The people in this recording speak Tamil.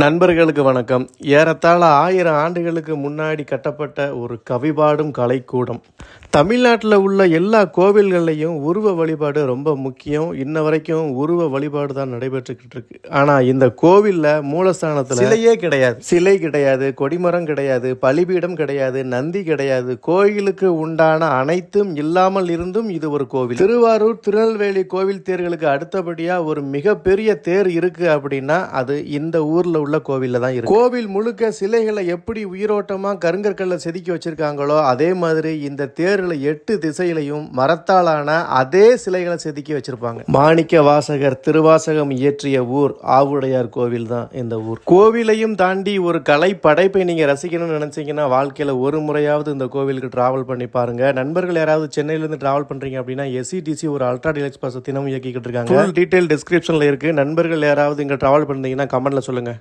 நண்பர்களுக்கு வணக்கம். ஏறத்தாழ 1000 ஆண்டுகளுக்கு முன்னாடி கட்டப்பட்ட ஒரு கவிபாடும் கலைக்கூடம். தமிழ்நாட்டில் உள்ள எல்லா கோவில்கள்லையும் உருவ வழிபாடு ரொம்ப முக்கியம். இன்ன வரைக்கும் உருவ வழிபாடு தான் நடைபெற்றுக்கிட்டு இருக்கு. ஆனால் இந்த கோவிலில் மூலஸ்தானத்தில் சிலை கிடையாது, கொடிமரம் கிடையாது, பலிபீடம் கிடையாது, நந்தி கிடையாது. கோயிலுக்கு உண்டான அனைத்தும் இல்லாமல் இருந்தும் இது ஒரு கோவில். திருவாரூர் திருநெல்வேலி கோவில் தேர்களுக்கு அடுத்தபடியாக ஒரு மிகப்பெரிய தேர் இருக்கு அப்படின்னா அது இந்த ஊரில் உள்ள கோவில்ல தான் இருக்கு. கோவில் முழுக்க சிலைகளை எப்படி உயிரோட்டமா கருங்கற்கல்ல செதுக்கி வச்சிருக்காங்களோ அதே மாதிரி இந்த தேர்ல 8 திசையிலையும் மரத்தாலான அதே சிலைகளை செதுக்கி வச்சிருப்பாங்க. மாணிக்க வாசகர் திருவாசகம் இயற்றிய ஊர் ஆவுடையார் கோவில் தான் இந்த ஊர். கோவிலையும் தாண்டி ஒரு கலை படைப்பை நீங்க ரசிக்கணும்னு நினைச்சீங்கன்னா வாழ்க்கையில ஒரு முறையாவது இந்த கோவிலுக்கு டிராவல் பண்ணி பாருங்க. நண்பர்கள் யாராவது சென்னையில இருந்து டிராவல் பண்றீங்க அப்படின்னா எஸ்இடிசி ஒரு அல்ட்ரா டீலக்ஸ் பஸ் தினமும் இயக்கிட்டு இருக்காங்க. ஃபுல் டீடைல் டிஸ்கிரிப்ஷன்ல இருக்கு. நண்பர்கள் யாராவது இங்க டிராவல் பண்ணீங்கன்னா கமெண்ட்ல சொல்லுங்க.